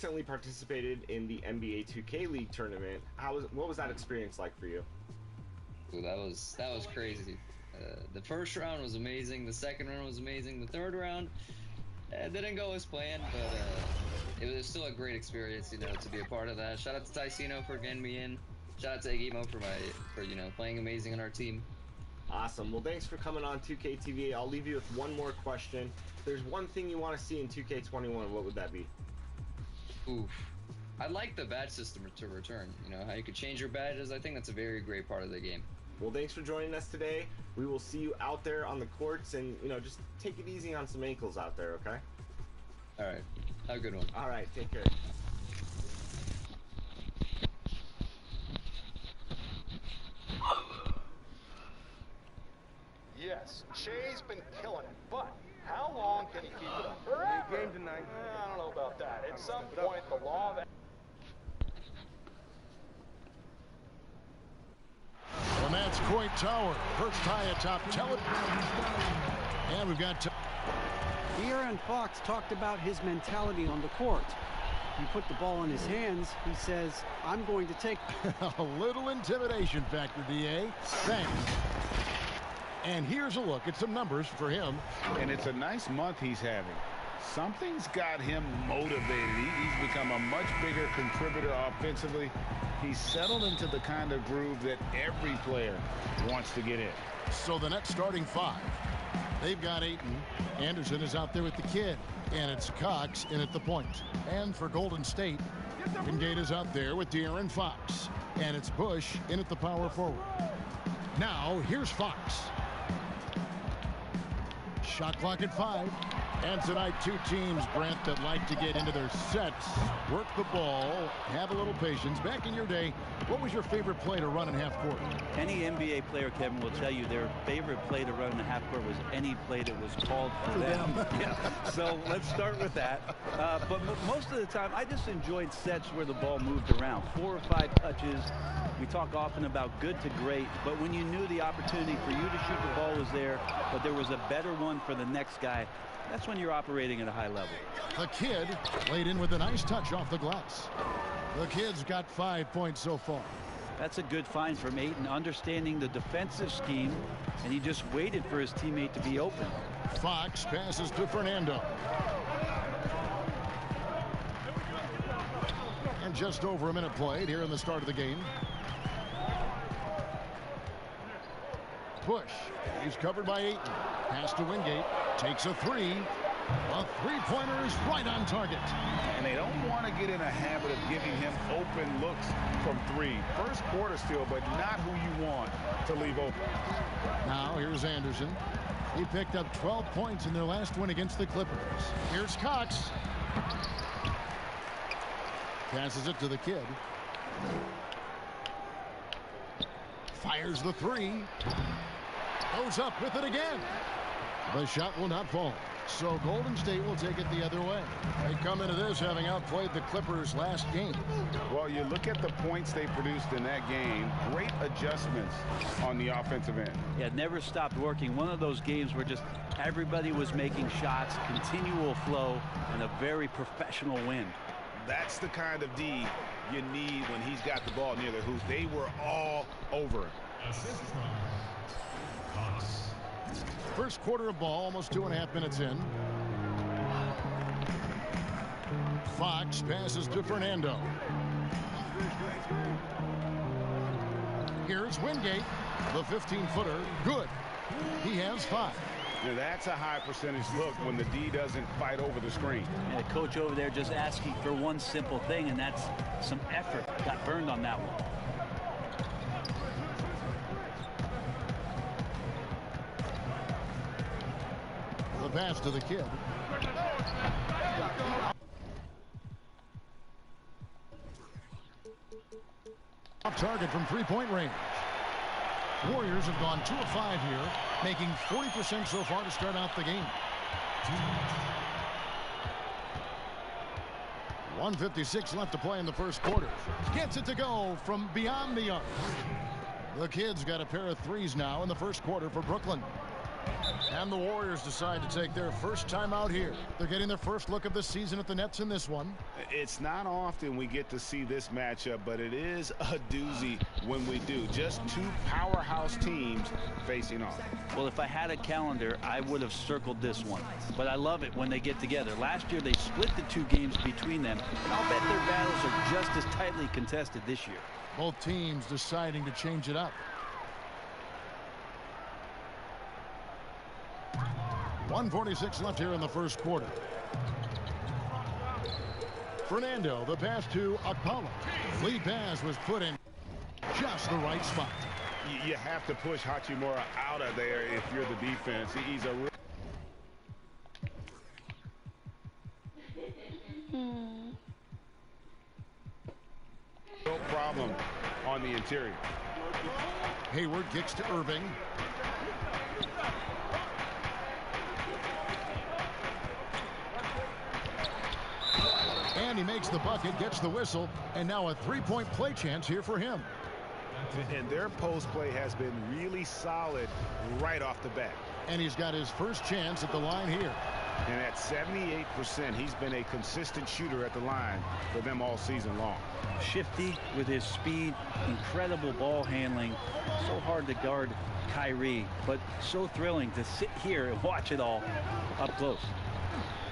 Recently participated in the NBA 2K League tournament. What was that experience like for you? Ooh, that was crazy. The first round was amazing. The second round was amazing. The third round didn't go as planned, but it was still a great experience, to be a part of that. Shout out to Ticino for getting me in. Shout out to Egimo for playing amazing on our team. Awesome. Well, thanks for coming on 2K TV. I'll leave you with one more question. If there's one thing you want to see in 2K21, what would that be? Oof. I'd like the badge system to return. How you could change your badges. I think that's a very great part of the game. Well, thanks for joining us today. We will see you out there on the courts, and just take it easy on some ankles out there, okay? All right. Have a good one. All right. Take care. Yes, Shea's been killing it, but how long can he keep it up? Forever. Game tonight. I don't know about that. At some point, the law of... And that's Coit Tower, perched high atop television. And we've got... De'Aaron Fox talked about his mentality on the court. You put the ball in his hands, he says, I'm going to take... A little intimidation factor, D.A. Thanks. And here's a look at some numbers for him. And it's a nice month he's having. Something's got him motivated. He's become a much bigger contributor offensively. He's settled into the kind of groove that every player wants to get in. So the Nets starting five. They've got Ayton. Anderson is out there with the kid. And it's Cox in at the point. And for Golden State, Wingate is out there with De'Aaron Fox. And it's Bush in at the power forward. Now, here's Fox. Shot clock at 5. And tonight, two teams, Brent, that like to get into their sets, work the ball, have a little patience. Back in your day, what was your favorite play to run in half court? Any NBA player, Kevin, will tell you their favorite play to run in the half court was any play that was called for them. Yeah. So let's start with that. But most of the time, I just enjoyed sets where the ball moved around. 4 or 5 touches. We talk often about good to great, but when you knew the opportunity for you to shoot the ball was there, but there was a better one for the next guy, that's when you're operating at a high level. The kid laid in with a nice touch off the glass. The kid's got 5 points so far. That's a good find from Ayton, understanding the defensive scheme, and he just waited for his teammate to be open. Fox passes to Fernando. And just over a minute played here in the start of the game. Push. He's covered by Ayton. Pass to Wingate. Takes a 3. A three-pointer is right on target. And they don't want to get in a habit of giving him open looks from 3. First quarter still, but not who you want to leave open. Now here's Anderson. He picked up 12 points in their last win against the Clippers. Here's Cox. Passes it to the kid. Fires the 3. Goes up with it again. The shot will not fall. So Golden State will take it the other way. They come into this having outplayed the Clippers last game. Well, you look at the points they produced in that game. Great adjustments on the offensive end. Yeah, it never stopped working. One of those games where just everybody was making shots, continual flow, and a very professional win. That's the kind of D you need when he's got the ball near the hoop. They were all over it. First quarter of ball, almost 2.5 minutes in. Fox passes to Fernando. Here's Wingate, the 15-footer. Good. He has 5. Now that's a high percentage look when the D doesn't fight over the screen. And the coach over there just asking for one simple thing, and that's some effort. Got burned on that one. The pass to the kid. Off target from three-point range. Warriors have gone 2 of 5 here, making 40% so far to start out the game. 1:56 left to play in the first quarter. Gets it to go from beyond the arc. The kid's got a pair of threes now in the first quarter for Brooklyn. And the Warriors decide to take their first time out here. They're getting their first look of the season at the Nets in this one. It's not often we get to see this matchup, but it is a doozy when we do. Just two powerhouse teams facing off. Well, if I had a calendar, I would have circled this one. But I love it when they get together. Last year, they split the two games between them, and I'll bet their battles are just as tightly contested this year. Both teams deciding to change it up. 1:46 left here in the first quarter. Fernando, the pass to Okpala. Lead pass was put in just the right spot. You have to push Hachimura out of there if you're the defense. He's a real... No problem on the interior. Hayward kicks to Irving. And he makes the bucket, gets the whistle, and now a three-point play chance here for him. And their post play has been really solid right off the bat. And he's got his first chance at the line here. And at 78%, he's been a consistent shooter at the line for them all season long. Shifty with his speed, incredible ball handling. So hard to guard Kyrie, but so thrilling to sit here and watch it all up close.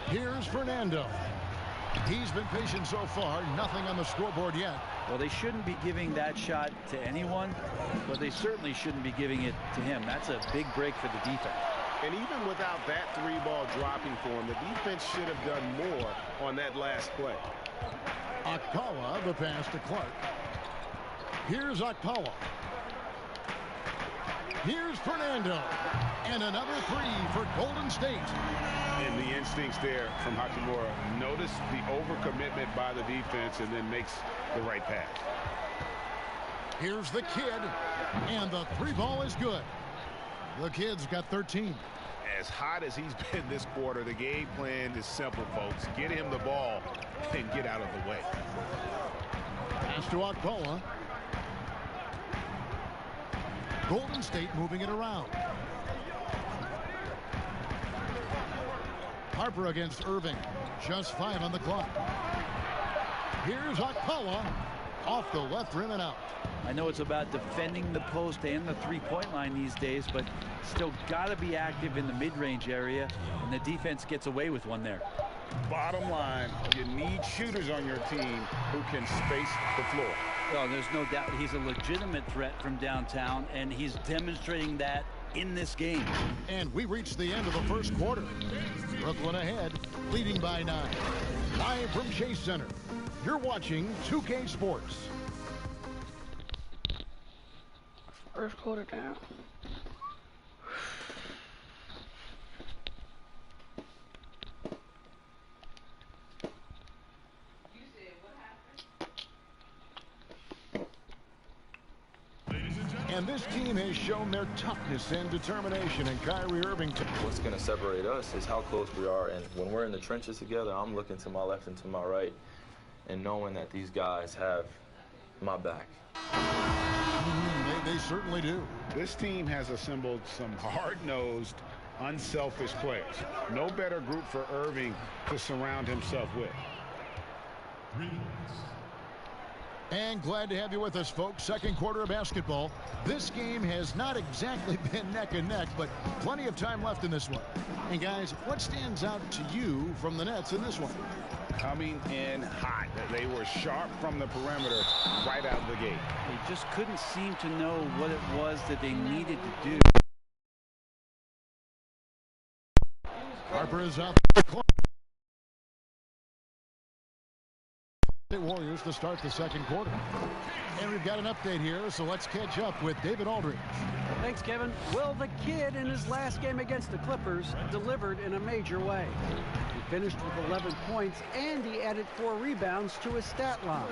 Here's Fernando. He's been patient so far. Nothing on the scoreboard yet. Well, they shouldn't be giving that shot to anyone, but they certainly shouldn't be giving it to him. That's a big break for the defense. And even without that three ball dropping for him, the defense should have done more on that last play. Okpala, the pass to Clark. Here's Okpala. Here's Fernando. And another three for Golden State. And the instincts there from Hachimura. Notice the overcommitment by the defense and then makes the right pass. Here's the kid. And the three ball is good. The kid's got 13. As hot as he's been this quarter, the game plan is simple, folks. Get him the ball and get out of the way. Pass to Okpala. Golden State moving it around. Harper against Irving. Just 5 on the clock. Here's Okpala. Off the left rim and out. I know it's about defending the post and the three-point line these days, but still got to be active in the mid-range area, and the defense gets away with one there. Bottom line, you need shooters on your team who can space the floor. Well, there's no doubt he's a legitimate threat from downtown, and he's demonstrating that in this game. And we reached the end of the first quarter. Brooklyn ahead, leading by 9. Live from Chase Center, you're watching 2K Sports. First quarter down. And this team has shown their toughness and determination, and Kyrie Irving. What's going to separate us is how close we are, and when we're in the trenches together, I'm looking to my left and to my right and knowing that these guys have my back. They certainly do. This team has assembled some hard-nosed, unselfish players. No better group for Irving to surround himself with. And glad to have you with us, folks. Second quarter of basketball. This game has not exactly been neck and neck, but plenty of time left in this one. And guys, what stands out to you from the Nets in this one? Coming in hot. They were sharp from the perimeter right out of the gate. They just couldn't seem to know what it was that they needed to do. Harper is out the clock. Warriors to start the second quarter. And we've got an update here, so let's catch up with David Aldridge. Thanks, Kevin. Well, the kid in his last game against the Clippers delivered in a major way. He finished with 11 points, and he added 4 rebounds to his stat line.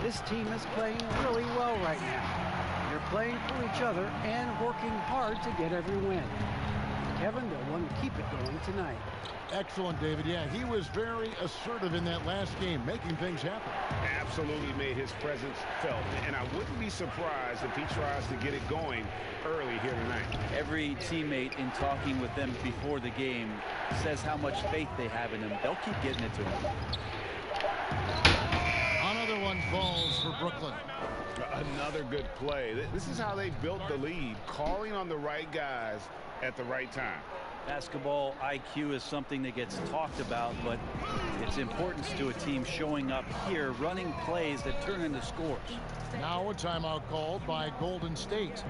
This team is playing really well right now. They're playing for each other and working hard to get every win. Kevin, they'll want to keep it going tonight. Excellent, David. Yeah, he was very assertive in that last game, making things happen. Absolutely made his presence felt. And I wouldn't be surprised if he tries to get it going early here tonight. Every teammate in talking with them before the game says how much faith they have in him. They'll keep getting it to him. Another one falls for Brooklyn. Another good play. This is how they built the lead, calling on the right guys at the right time. Basketball IQ is something that gets talked about, but its importance to a team showing up here, running plays that turn into scores. Now a timeout called by Golden State.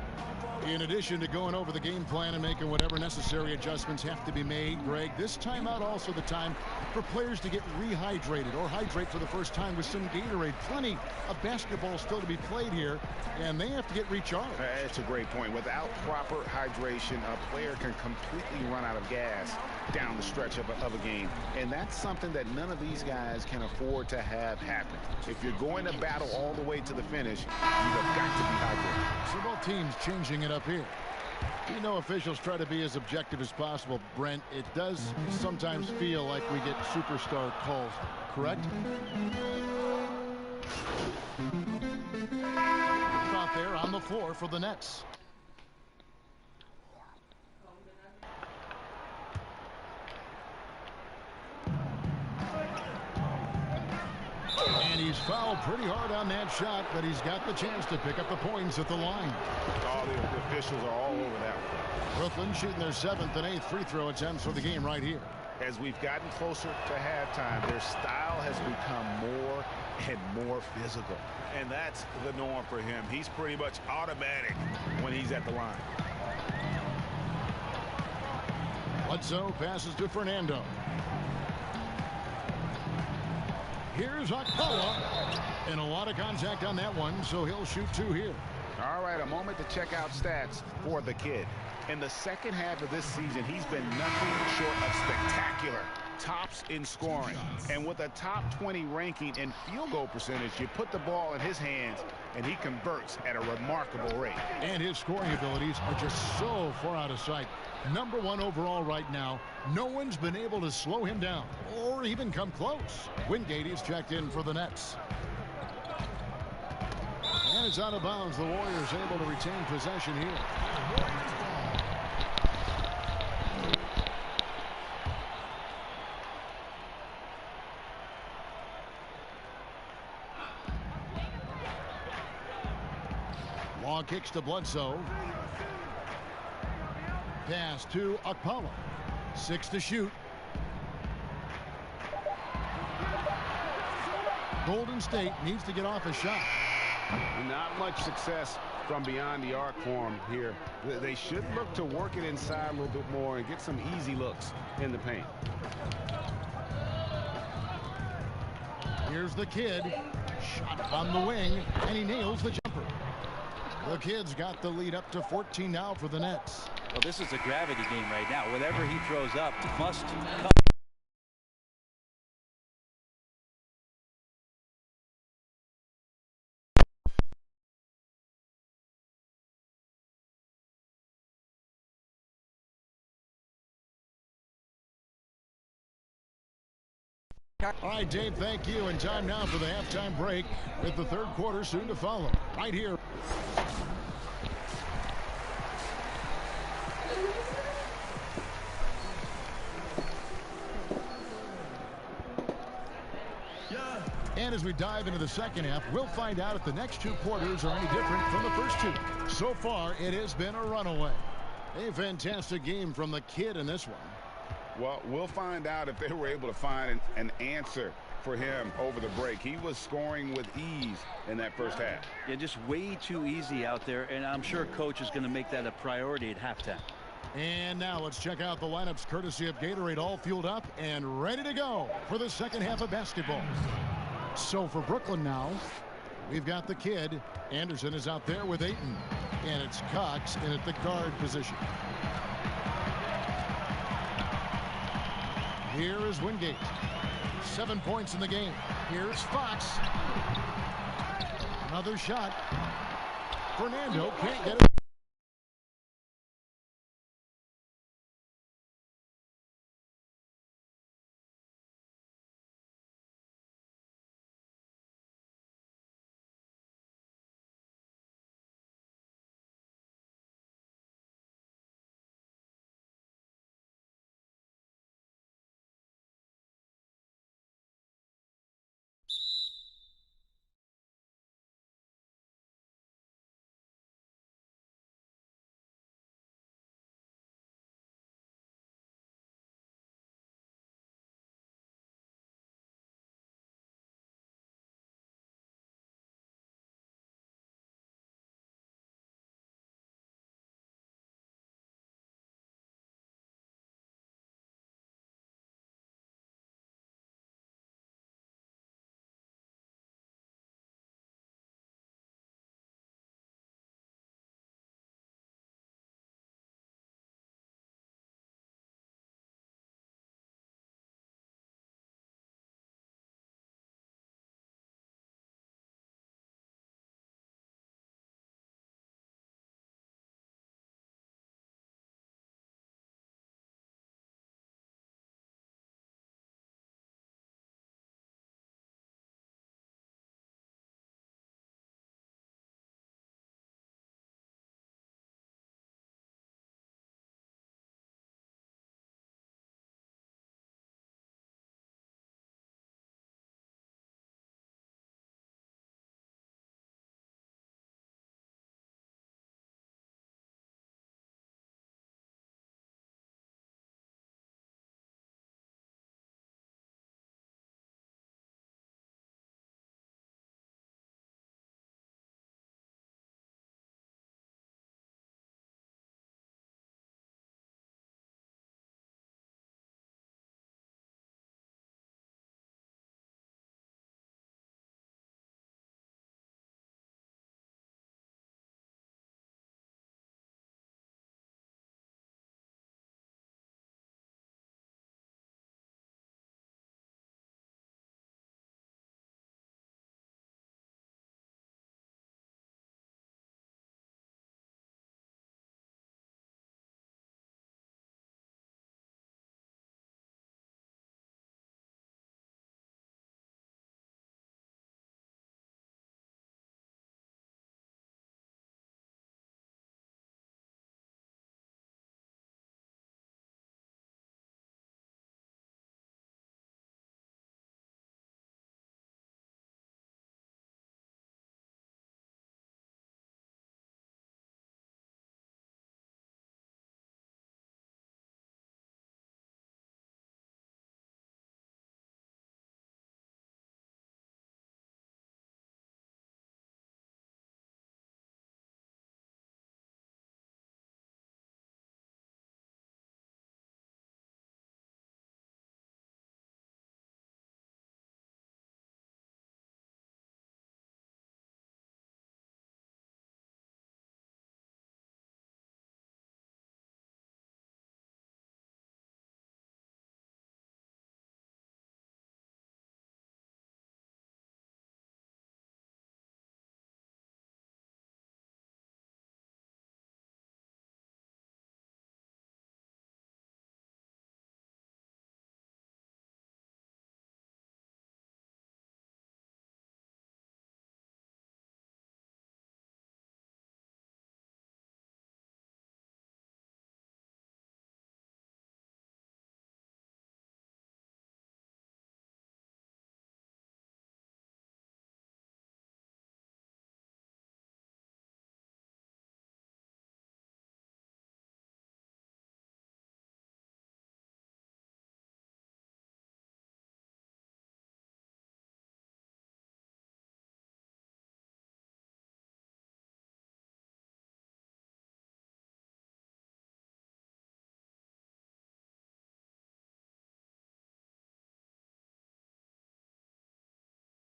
In addition to going over the game plan and making whatever necessary adjustments have to be made, Greg, this timeout also the time for players to get rehydrated or hydrate for the first time with some Gatorade. Plenty of basketball still to be played here, and they have to get recharged. That's a great point. Without proper hydration, a player can completely run out of gas down the stretch of a game. And that's something that none of these guys can afford to have happen. If you're going to battle all the way to the finish, you have got to be hydrated. So both teams changing it up here. You know, officials try to be as objective as possible, Brent. It does sometimes feel like we get superstar calls, correct? Out there on the floor for the Nets. And he's fouled pretty hard on that shot, but he's got the chance to pick up the points at the line. All the officials are all over that one. Brooklyn shooting their 7th and 8th free throw attempts for the game right here. As we've gotten closer to halftime, their style has become more and more physical. And that's the norm for him. He's pretty much automatic when he's at the line. Bledsoe passes to Fernando. Here's Okpala, and a lot of contact on that one, so he'll shoot 2 here. All right, a moment to check out stats for the kid. In the second half of this season, he's been nothing short of spectacular. Tops in scoring. And with a top 20 ranking in field goal percentage, you put the ball in his hands, and he converts at a remarkable rate. And his scoring abilities are just so far out of sight. Number 1 overall right now. No one's been able to slow him down or even come close. Wingate is checked in for the Nets. And it's out of bounds. The Warriors able to retain possession here. Long kicks to Bledsoe. Pass to Okpala. 6 to shoot. Golden State needs to get off a shot. Not much success from beyond the arc for him here. They should look to work it inside a little bit more and get some easy looks in the paint. Here's the kid. Shot on the wing, and he nails the jumper. The Kid's got the lead up to 14 now for the Nets. Well, this is a gravity game right now. Whatever he throws up must come. All right, Dave, thank you. And time now for the halftime break with the third quarter soon to follow. Right here. And as we dive into the second half, we'll find out if the next 2 quarters are any different from the first 2. So far, it has been a runaway. A fantastic game from the Kid in this one. Well, we'll find out if they were able to find an answer for him over the break. He was scoring with ease in that first half. Yeah, just way too easy out there, and I'm sure coach is going to make that a priority at halftime. And now let's check out the lineups courtesy of Gatorade, all fueled up and ready to go for the second half of basketball. So for Brooklyn now, we've got the Kid. Anderson is out there with Ayton, and it's Cox in at the guard position. Here is Wingate. 7 points in the game. Here's Fox. Another shot. Fernando can't get it.